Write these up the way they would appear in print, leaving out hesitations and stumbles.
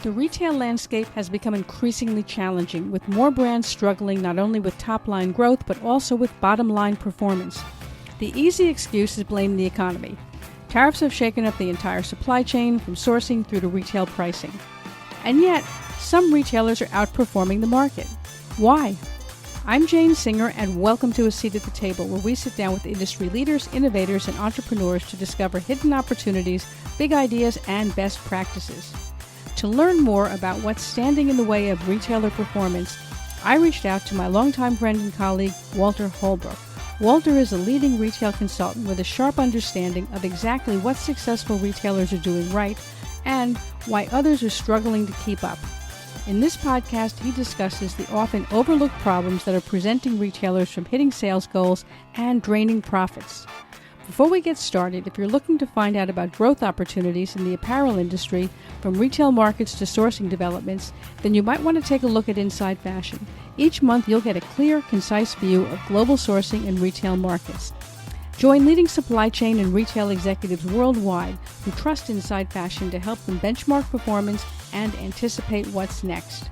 The retail landscape has become increasingly challenging, with more brands struggling not only with top-line growth, but also with bottom-line performance. The easy excuse is blame the economy. Tariffs have shaken up the entire supply chain, from sourcing through to retail pricing. And yet, some retailers are outperforming the market. Why? I'm Jane Singer, and welcome to A Seat at the Table, where we sit down with industry leaders, innovators, and entrepreneurs to discover hidden opportunities, big ideas, and best practices. To learn more about what's standing in the way of retailer performance, I reached out to my longtime friend and colleague, Walter Holbrook. Walter is a leading retail consultant with a sharp understanding of exactly what successful retailers are doing right and why others are struggling to keep up. In this podcast, he discusses the often overlooked problems that are preventing retailers from hitting sales goals and draining profits. Before we get started, if you're looking to find out about growth opportunities in the apparel industry, from retail markets to sourcing developments, then you might want to take a look at Inside Fashion. Each month, you'll get a clear, concise view of global sourcing and retail markets. Join leading supply chain and retail executives worldwide who trust Inside Fashion to help them benchmark performance and anticipate what's next.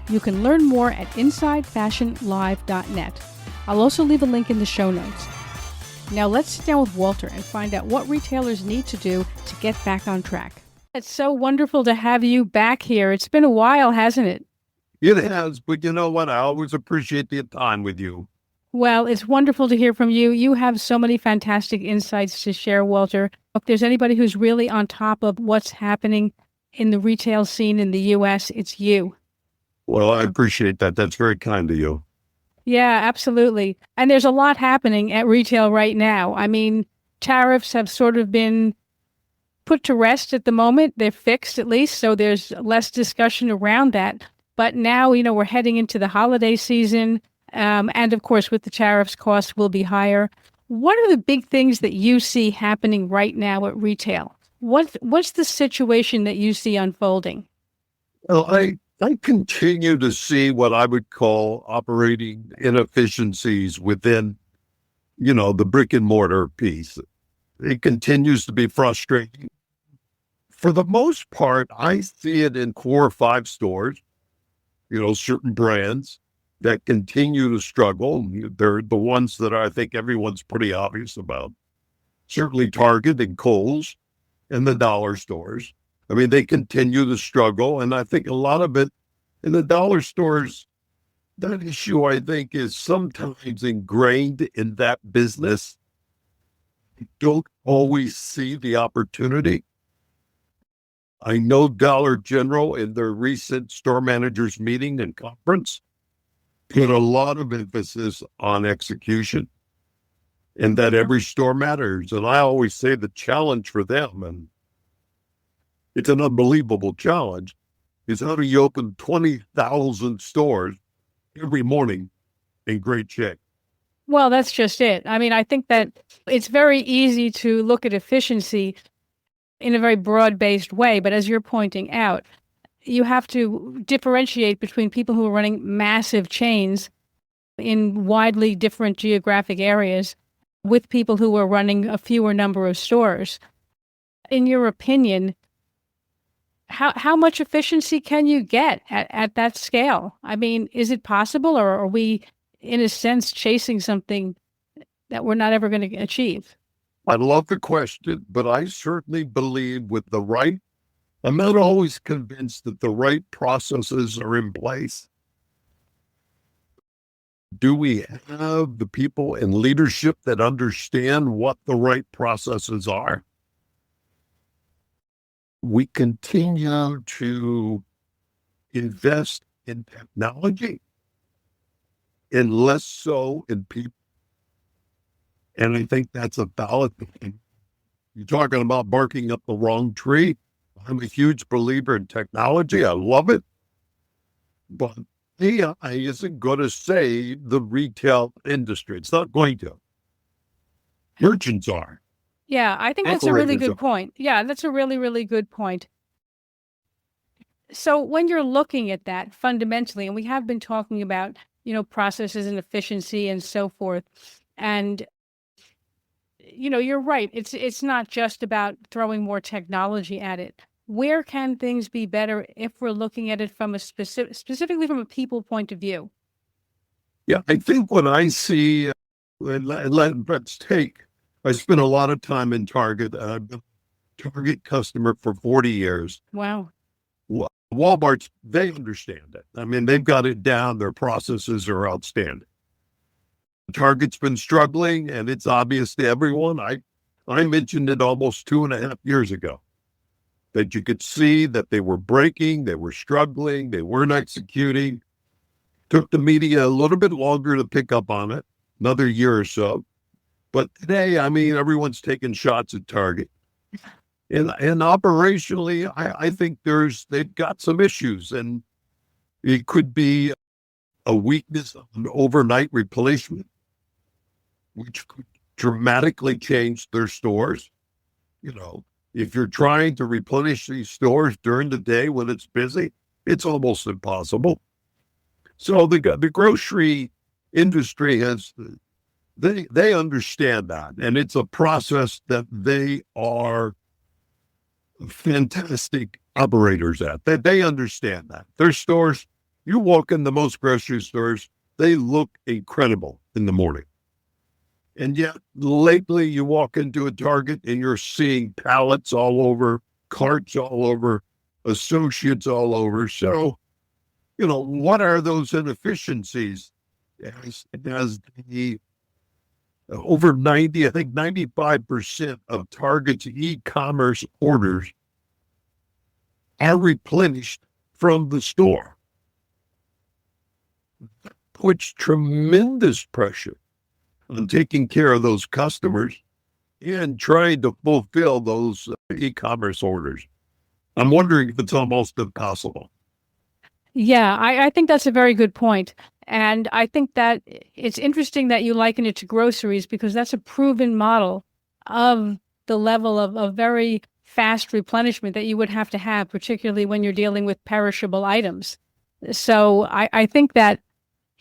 You can learn more at InsideFashionLive.net. I'll also leave a link in the show notes. Now let's sit down with Walter and find out what retailers need to do to get back on track. It's so wonderful to have you back here. It's been a while, hasn't it? It has, but you know what? I always appreciate the time with you. Well, it's wonderful to hear from you. You have so many fantastic insights to share, Walter. If there's anybody who's really on top of what's happening in the retail scene in the U.S., it's you. Well, I appreciate that. That's very kind of you. Yeah, absolutely. And there's a lot happening at retail right now. I mean, tariffs have sort of been put to rest at the moment. They're fixed at least, so there's less discussion around that. But now, we're heading into the holiday season. And of course, with the tariffs, costs will be higher. What are the big things that you see happening right now at retail? What's the situation that you see unfolding? Well, I continue to see what I would call operating inefficiencies within, the brick and mortar piece. It continues to be frustrating. For the most part, I see it in 4 or 5 stores, certain brands that continue to struggle. They're the ones that I think everyone's pretty obvious about. Certainly Target and Kohl's and the dollar stores. I mean, they continue to struggle. And I think a lot of it in the dollar stores, that issue, I think, is sometimes ingrained in that business. You don't always see the opportunity. I know Dollar General, in their recent store managers meeting and conference, put a lot of emphasis on execution and that every store matters. And I always say the challenge for them, and it's an unbelievable challenge, is how do you open 20,000 stores every morning in great shape? Well, that's just it. I mean, I think that it's very easy to look at efficiency in a very broad-based way, but as you're pointing out, you have to differentiate between people who are running massive chains in widely different geographic areas with people who are running a fewer number of stores. In your opinion, how much efficiency can you get at that scale? I mean, is it possible, or are we, in a sense, chasing something that we're not ever going to achieve? I love the question, but I certainly believe I'm not always convinced that the right processes are in place. Do we have the people in leadership that understand what the right processes are? We continue to invest in technology and less so in people. And I think that's a valid thing. You're talking about barking up the wrong tree. I'm a huge believer in technology. I love it. But AI isn't going to save the retail industry. It's not going to. Merchants are. Yeah, I think that's a really good point. Yeah, that's a really, really good point. So when you're looking at that fundamentally, and we have been talking about, processes and efficiency and so forth, and you're right. It's not just about throwing more technology at it. where can things be better if we're looking at it from a specifically from a people point of view? Yeah, I think what I see, let's take, I spent a lot of time in Target. I've been a Target customer for 40 years. Wow. Walmart's, they understand it. I mean, they've got it down. Their processes are outstanding. Target's been struggling, and it's obvious to everyone. I mentioned it almost 2.5 years ago, that you could see that they were breaking, they were struggling, they weren't executing. Took the media a little bit longer to pick up on it, another year or so. But today, I mean, everyone's taking shots at Target. And operationally, I think they've got some issues, and it could be a weakness of an overnight replacement, which could dramatically change their stores. You know, if you're trying to replenish these stores during the day when it's busy, it's almost impossible. So the grocery industry they understand that, and it's a process that they are fantastic operators at. They understand that. Their stores, you walk in the most grocery stores, they look incredible in the morning. And yet lately you walk into a Target and you're seeing pallets all over, carts all over, associates all over. So, what are those inefficiencies? As the over 90, I think 95% of Target's e-commerce orders are replenished from the store. That puts tremendous pressure on taking care of those customers and trying to fulfill those e-commerce orders. I'm wondering if it's almost impossible. Yeah, I think that's a very good point. And I think that it's interesting that you liken it to groceries, because that's a proven model of the level of very fast replenishment that you would have to have, particularly when you're dealing with perishable items. So I think that,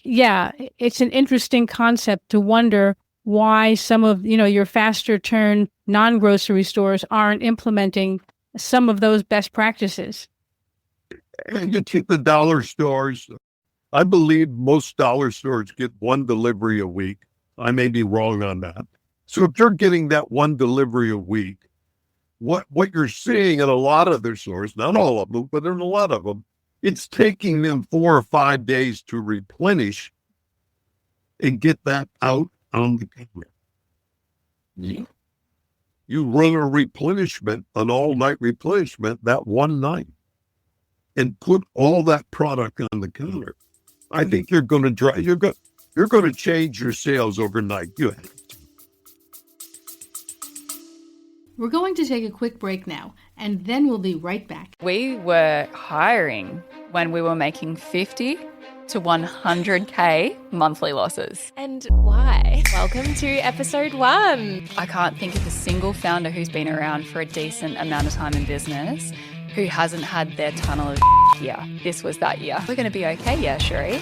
yeah, it's an interesting concept to wonder why some of, your faster turn non-grocery stores aren't implementing some of those best practices. And you take the dollar stores. I believe most dollar stores get one delivery a week. I may be wrong on that. So if you're getting that one delivery a week, what you're seeing in a lot of their stores, not all of them, but in a lot of them, it's taking them 4 or 5 days to replenish and get that out on the counter. You run a replenishment, an all-night replenishment, that one night, and put all that product on the counter. I think you're going to change your sales overnight. We're going to take a quick break now, and then we'll be right back. We were hiring when we were making 50 to 100K monthly losses. And why? Welcome to episode 1. I can't think of a single founder who's been around for a decent amount of time in business who hasn't had their tunnel of year. This was that year. We're going to be okay, yeah, Sheree.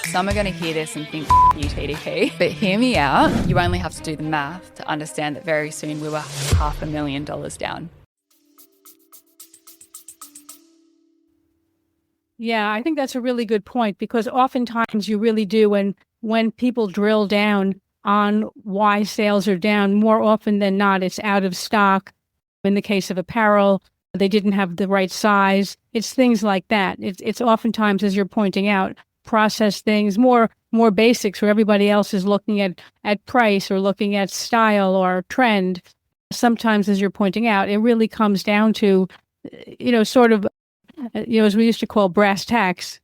Some are going to hear this and think, you TDP. But hear me out. You only have to do the math to understand that very soon we were $500,000 down. Yeah, I think that's a really good point, because oftentimes you really do, when people drill down on why sales are down, more often than not, it's out of stock. In the case of apparel, they didn't have the right size. It's things like that. It's oftentimes, as you're pointing out, process things, more basics, where everybody else is looking at price or looking at style or trend. Sometimes, as you're pointing out, it really comes down to, sort of, as we used to call brass tacks.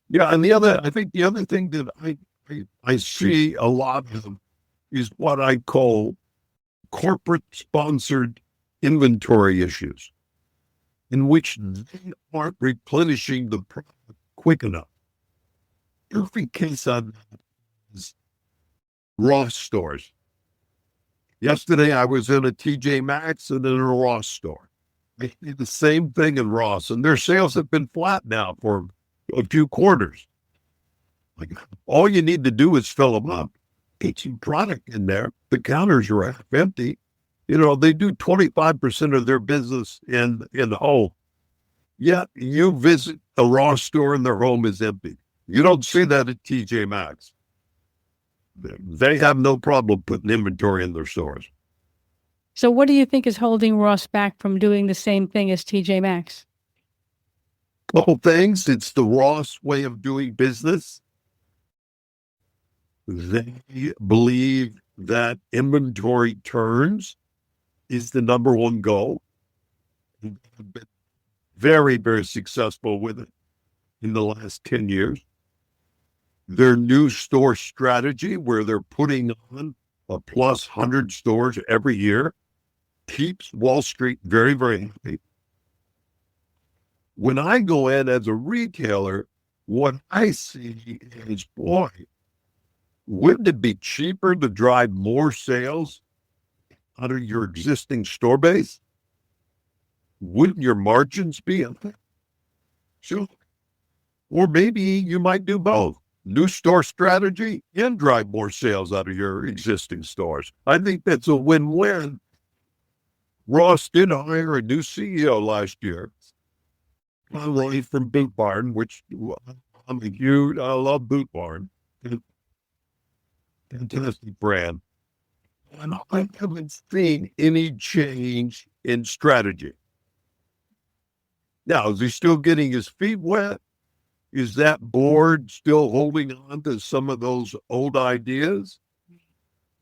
Yeah, and I think the other thing that I see a lot of is what I call corporate sponsored inventory issues, in which they aren't replenishing the product quick enough. Every case on that is Ross stores. Yesterday I was in a TJ Maxx and in a Ross store. They did the same thing in Ross, and their sales have been flat now for a few quarters. Like, all you need to do is fill them up. Get some product in there. The counters are half empty, They do 25% of their business in the home. Yet you visit a Ross store and their home is empty. You don't see that at TJ Maxx. They have no problem putting inventory in their stores. So what do you think is holding Ross back from doing the same thing as TJ Maxx? Couple things. It's the Ross way of doing business. They believe that inventory turns is the number one goal. They've been very, very successful with it in the last 10 years. Their new store strategy, where they're putting on a plus 100 stores every year, keeps Wall Street very, very happy. When I go in as a retailer, what I see is, boy, wouldn't it be cheaper to drive more sales out of your existing store base? Wouldn't your margins be up there? Sure. Or maybe you might do both. New store strategy and drive more sales out of your existing stores. I think that's a win-win. Ross did hire a new CEO last year, Ray from Boot Barn, which I love Boot Barn. Fantastic brand. And I haven't seen any change in strategy. Now, is he still getting his feet wet? Is that board still holding on to some of those old ideas?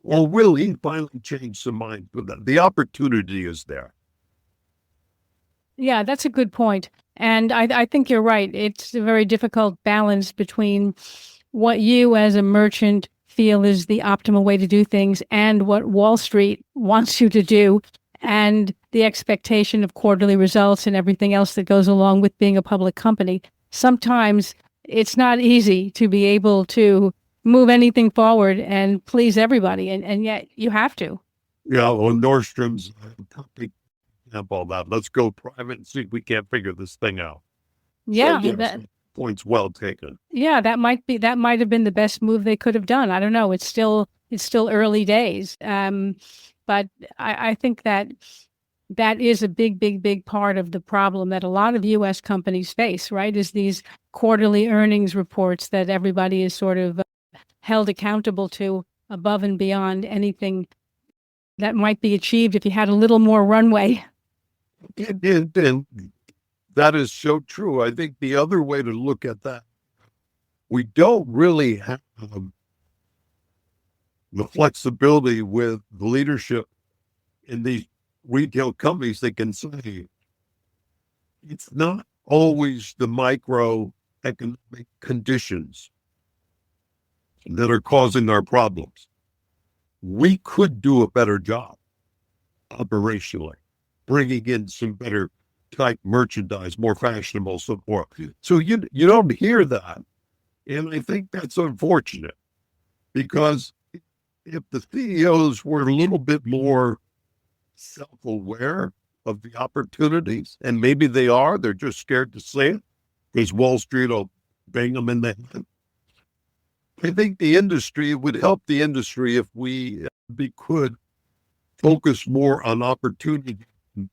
Or will he finally change some mind? The opportunity is there. Yeah, that's a good point. And I think you're right. It's a very difficult balance between what you as a merchant feel is the optimal way to do things and what Wall Street wants you to do, and the expectation of quarterly results and everything else that goes along with being a public company. Sometimes it's not easy to be able to move anything forward and please everybody, and yet you have to. Yeah, well, Nordstrom's example of that. Let's go private and see if we can't figure this thing out. Yeah, so, yes, point's well taken. Yeah, that might have been the best move they could have done. I don't know. It's still early days, but I think that is a big part of the problem that a lot of U.S. companies face. Right, is these quarterly earnings reports that everybody is sort of held accountable to above and beyond anything that might be achieved if you had a little more runway. And that is so true. I think the other way to look at that, we don't really have the flexibility with the leadership in these retail companies that can say it's not always the microeconomic conditions that are causing our problems. We could do a better job operationally, bringing in some better type merchandise, more fashionable, so forth. So you don't hear that. And I think that's unfortunate, because if the CEOs were a little bit more self-aware of the opportunities, and maybe they're just scared to say it because Wall Street will bang them in the head. I think it would help the industry if we could focus more on opportunity and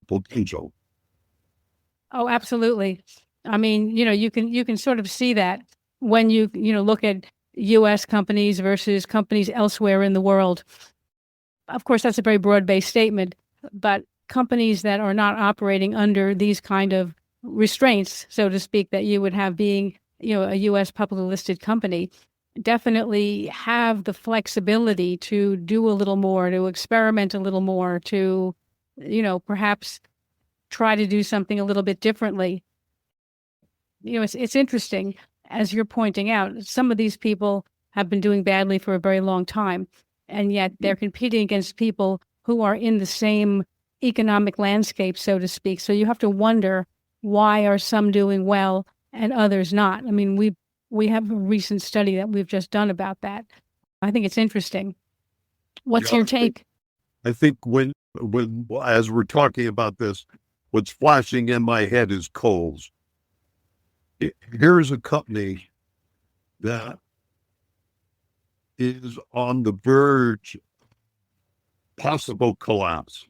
potential. Oh, absolutely. I mean, you can sort of see that when you look at U.S. companies versus companies elsewhere in the world. Of course, that's a very broad-based statement, but companies that are not operating under these kind of restraints, so to speak, that you would have being, a U.S. publicly listed company, definitely have the flexibility to do a little more, to experiment a little more, to, perhaps try to do something a little bit differently. It's interesting, as you're pointing out, some of these people have been doing badly for a very long time, and yet they're competing against people who are in the same economic landscape, so to speak. So you have to wonder, why are some doing well and others not? I mean, we have a recent study that we've just done about that. I think it's interesting. What's your take? I think when as we're talking about this, what's flashing in my head is Kohl's. Here's a company that is on the verge possible collapse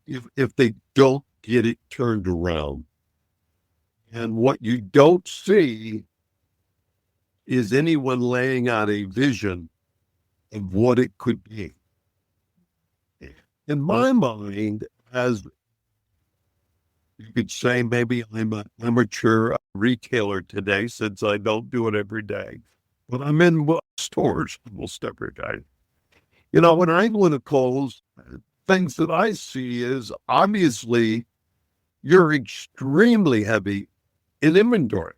if they don't get it turned around. And what you don't see is anyone laying out a vision of what it could be. In my mind, as you could say, maybe I'm an amateur retailer today since I don't do it every day, but I'm in stores almost every day. When I go to Kohl's, things that I see is obviously you're extremely heavy in inventory.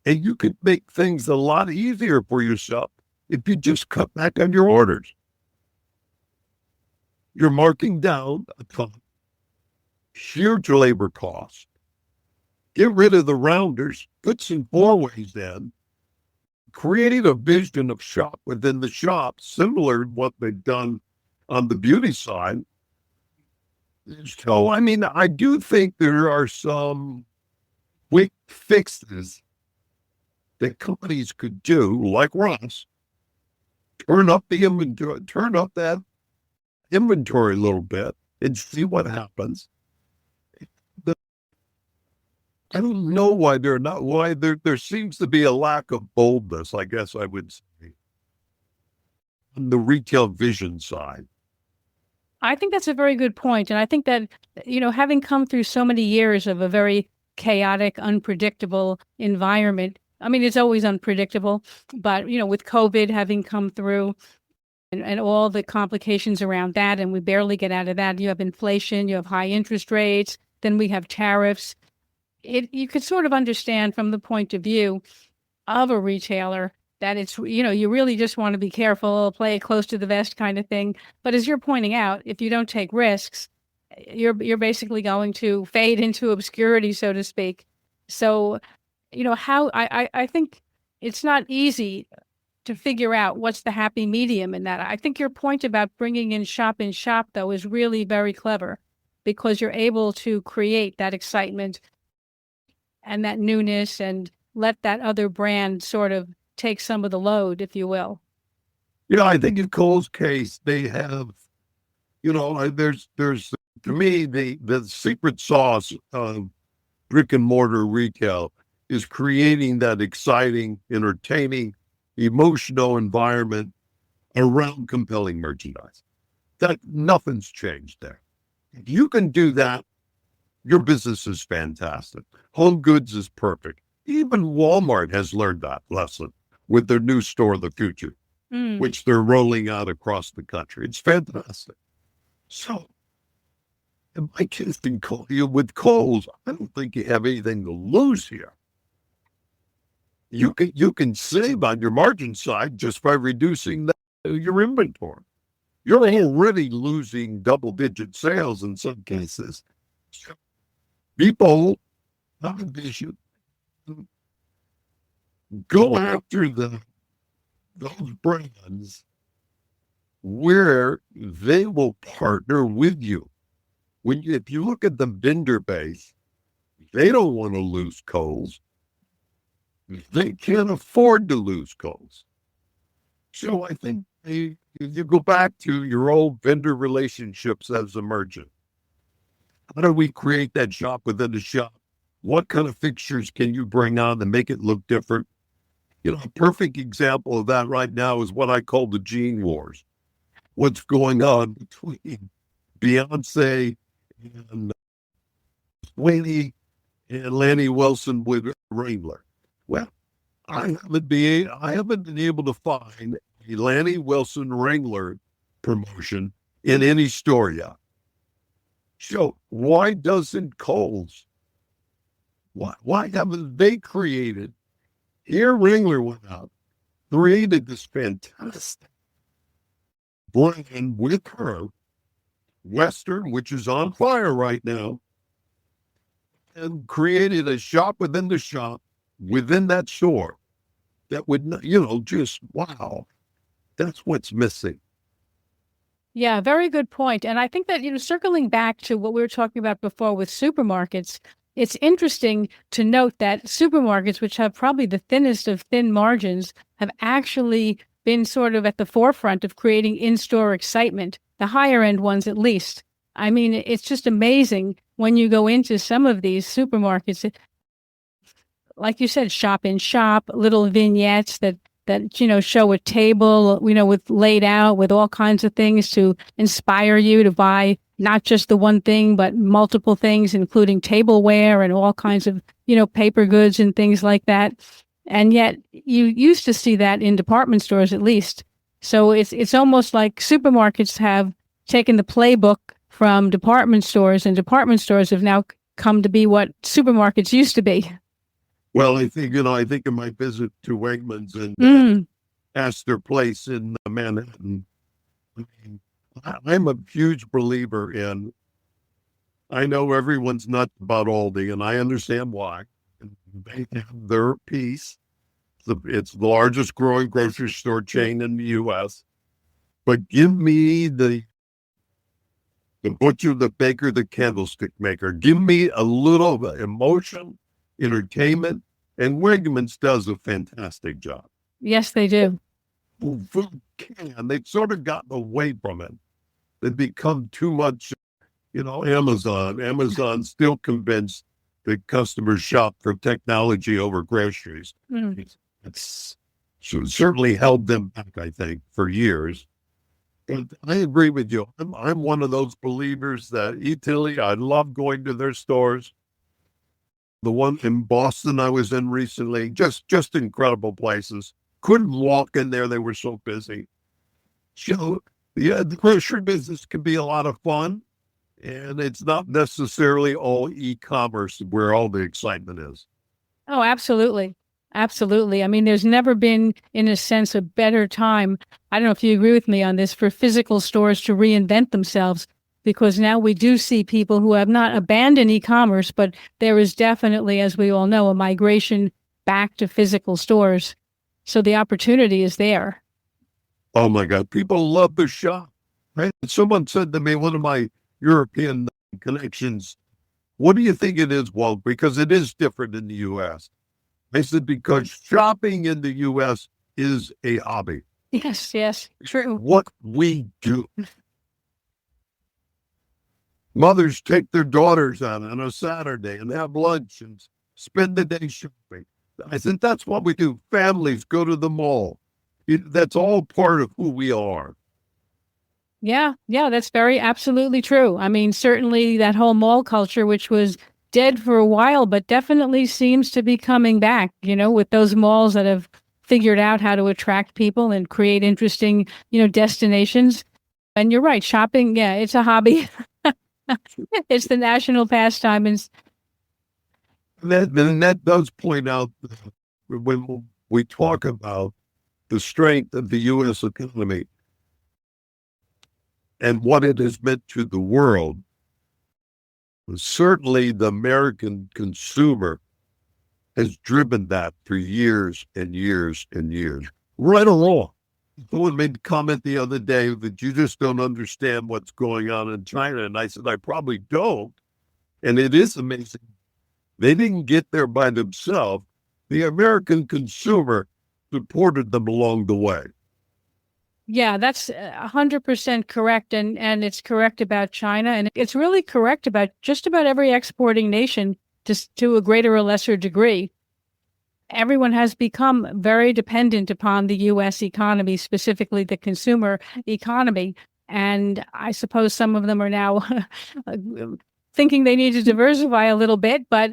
And you could make things a lot easier for yourself if you just cut back on your orders. You're marking down a ton, huge labor costs. Get rid of the rounders, put some four-ways in, creating a vision of shop within the shop, similar to what they've done on the beauty side. So, I do think there are some quick fixes that companies could do, like Ross, turn up the inventory, turn up that inventory a little bit and see what happens. I don't know why there seems to be a lack of boldness, I guess I would say, on the retail vision side. I think that's a very good point. And I think that, having come through so many years of a very chaotic, unpredictable environment, it's always unpredictable, but, with COVID having come through and all the complications around that, and we barely get out of that. You have inflation, you have high interest rates, then we have tariffs. You could sort of understand from the point of view of a retailer that it's, you really just want to be careful, play it close to the vest kind of thing. But as you're pointing out, if you don't take risks, you're basically going to fade into obscurity, so to speak. So, how I think it's not easy to figure out what's the happy medium in that. I think your point about bringing in shop, though, is really very clever because you're able to create that excitement and that newness and let that other brand sort of take some of the load, if you will. I think in Kohl's case, they have, there's to me, the secret sauce of brick and mortar retail is creating that exciting, entertaining, emotional environment around compelling merchandise. That nothing's changed there. If you can do that, your business is fantastic. Home goods is perfect. Even Walmart has learned that lesson with their new store of the future, which they're rolling out across the country. It's fantastic. So, in my case, with Kohl's, I don't think you have anything to lose here. You can save on your margin side just by reducing your inventory. You're already losing double-digit sales in some cases. So, be bold, have a vision, go after those brands where they will partner with you. If you look at the vendor base, they don't want to lose Kohl's. They can't afford to lose Kohl's. So I think you go back to your old vendor relationships as a merchant. How do we create that shop within the shop? What kind of fixtures can you bring on to make it look different? A perfect example of that right now is what I call the Gene Wars. What's going on between Beyonce and Sweeney and Lanny Wilson with Wrangler. Well, I haven't been able to find a Lanny Wilson Wrangler promotion in any store yet. So why doesn't Kohl's? Why haven't they created? Here Wrangler went out, created this fantastic brand with her, Western, which is on fire right now, and created a shop within the shop, within that store, that would, just, wow, that's what's missing. Yeah, very good point. And I think that, circling back to what we were talking about before with supermarkets, it's interesting to note that supermarkets, which have probably the thinnest of thin margins, have actually been sort of at the forefront of creating in-store excitement, the higher end ones at least. I mean, it's just amazing when you go into some of these supermarkets, like you said, shop in shop, little vignettes that show a table, with laid out with all kinds of things to inspire you to buy not just the one thing, but multiple things, including tableware and all kinds of, paper goods and things like that. And yet you used to see that in department stores, at least. So it's almost like supermarkets have taken the playbook from department stores, and department stores have now come to be what supermarkets used to be. Well, I think in my visit to Wegmans and Astor Place in Manhattan, I'm a huge believer in, I know everyone's nuts about Aldi, and I understand why. They have their piece. It's the largest growing grocery store chain in the U.S. But give me the butcher, the baker, the candlestick maker. Give me a little emotion, entertainment, and Wegmans does a fantastic job. Yes, they do. Food can. They've sort of gotten away from it. They've become too much, Amazon. Amazon's still convinced that customers shop for technology over groceries. It's certainly held them back, I think, for years. But I agree with you. I'm one of those believers that Italy, I love going to their stores. The one in Boston I was in recently, just incredible places. Couldn't walk in there. They were so busy. So, yeah, the grocery business can be a lot of fun. And it's not necessarily all e-commerce where all the excitement is. Oh, absolutely. Absolutely. I mean, there's never been, in a sense, a better time. I don't know if you agree with me on this, for physical stores to reinvent themselves, because now we do see people who have not abandoned e-commerce, but there is definitely, as we all know, a migration back to physical stores. So the opportunity is there. Oh my God. People love to shop, right? Someone said to me, one of my European connections, what do you think it is, Walt? Because it is different in the U.S. I said, because shopping in the U.S. is a hobby. Yes, true. What we do. Mothers take their daughters out on a Saturday and have lunch and spend the day shopping. I said, that's what we do. Families go to the mall. That's all part of who we are. Yeah, that's very absolutely true. I mean, certainly that whole mall culture, which was dead for a while, but definitely seems to be coming back, with those malls that have figured out how to attract people and create interesting, destinations. And you're right, shopping, yeah, it's a hobby. It's the national pastime. And that does point out when we talk about the strength of the U.S. economy and what it has meant to the world. Certainly the American consumer has driven that for years and years and years. Right or wrong. Someone made a comment the other day that you just don't understand what's going on in China. And I said, I probably don't. And it is amazing. They didn't get there by themselves. The American consumer supported them along the way. yeah, that's 100% correct. And it's correct about China. And it's really correct about just about every exporting nation, just to a greater or lesser degree. Everyone has become very dependent upon the U.S. economy, specifically the consumer economy. And I suppose some of them are now thinking they need to diversify a little bit, but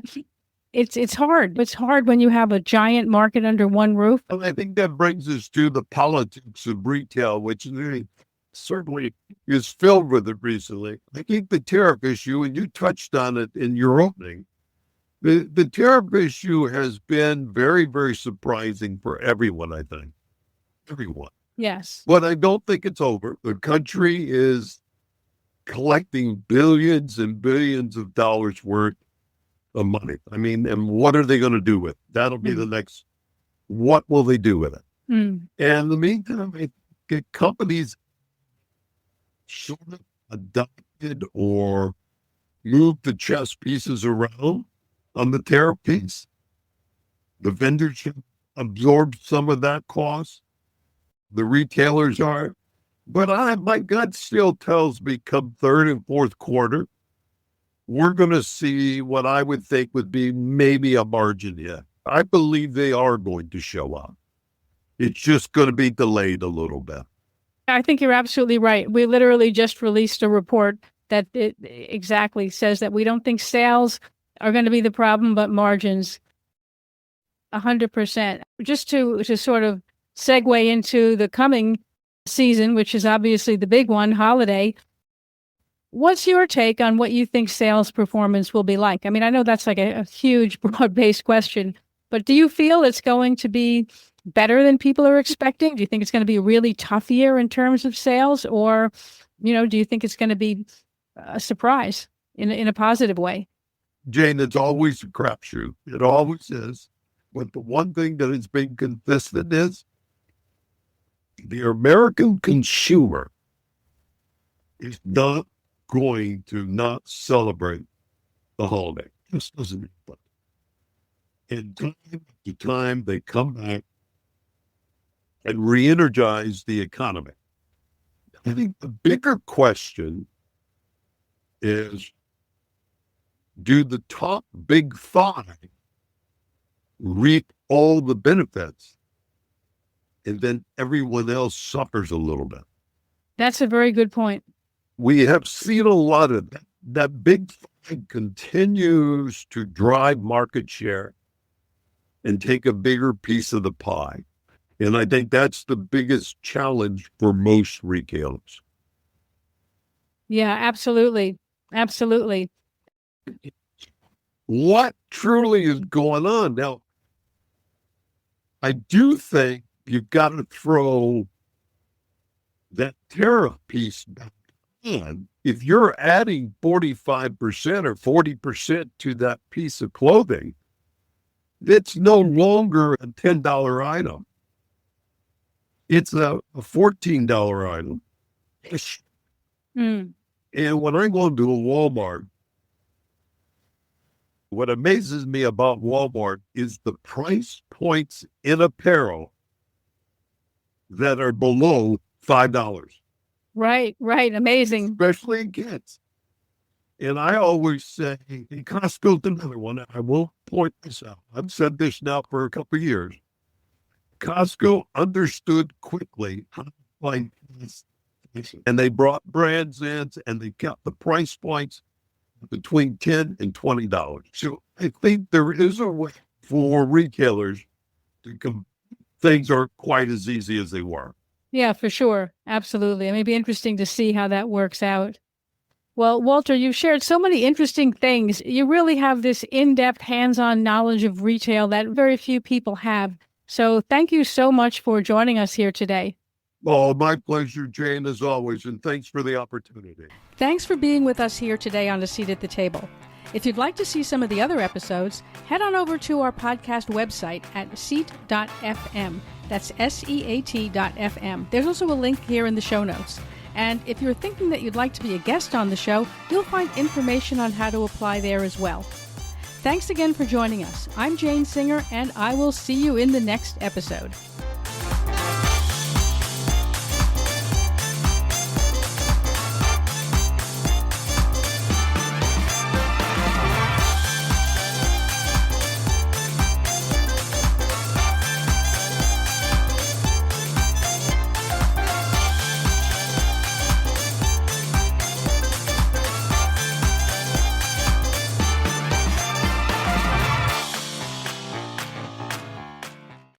it's hard. It's hard when you have a giant market under one roof. And I think that brings us to the politics of retail, which certainly is filled with it recently. I think the tariff issue, and you touched on it in your opening, the tariff issue has been very, very surprising for everyone, I think. Everyone. Yes. But I don't think it's over. The country is collecting billions and billions of dollars worth of money. I mean, and what are they going to do with it? That'll be the next, what will they do with it? And in the meantime, I think companies sort of adopted or moved the chess pieces around on the tariff piece. The vendors have absorbed some of that cost. The retailers are. But my gut still tells me come third and fourth quarter, we're going to see what I would think would be maybe a margin hit. I believe they are going to show up. It's just going to be delayed a little bit. I think you're absolutely right. We literally just released a report that it exactly says that we don't think sales are going to be the problem, but margins. 100%. Just to sort of segue into the coming season, which is obviously the big one, holiday. What's your take on what you think sales performance will be like? I mean, I know that's like a huge, broad-based question, but do you feel it's going to be better than people are expecting? Do you think it's going to be a really tough year in terms of sales? Or, do you think it's going to be a surprise in a positive way? Jane, it's always a crapshoot. It always is. But the one thing that has been consistent is the American consumer is not going to not celebrate the holiday. This doesn't happen. In time to time, they come back and re-energize the economy. I think the bigger question is, do the top big five reap all the benefits, and then everyone else suffers a little bit? That's a very good point. We have seen a lot of that. That big five continues to drive market share and take a bigger piece of the pie. And I think that's the biggest challenge for most retailers. Yeah, absolutely. Absolutely. What truly is going on? Now, I do think you've got to throw that tariff piece back in. If you're adding 45% or 40% to that piece of clothing, it's no longer a $10 item. It's a $14 item. Mm. And when I go to a Walmart, what amazes me about Walmart is the price points in apparel that are below $5. Right. Amazing. Especially in kids. And I always say, and Costco's another one, I will point this out. I've said this now for a couple of years. Costco understood quickly how to find this, and they brought brands in and they kept the price points between $10 and $20. So I think there is a way for retailers to things aren't quite as easy as they were. Yeah, for sure. Absolutely. It may be interesting to see how that works out. Well, Walter, you've shared so many interesting things. You really have this in-depth, hands-on knowledge of retail that very few people have. So thank you so much for joining us here today. Oh, my pleasure, Jane, as always, and thanks for the opportunity. Thanks for being with us here today on A Seat at the Table. If you'd like to see some of the other episodes, head on over to our podcast website at seat.fm. That's SEAT.fm. There's also a link here in the show notes. And if you're thinking that you'd like to be a guest on the show, you'll find information on how to apply there as well. Thanks again for joining us. I'm Jane Singer, and I will see you in the next episode.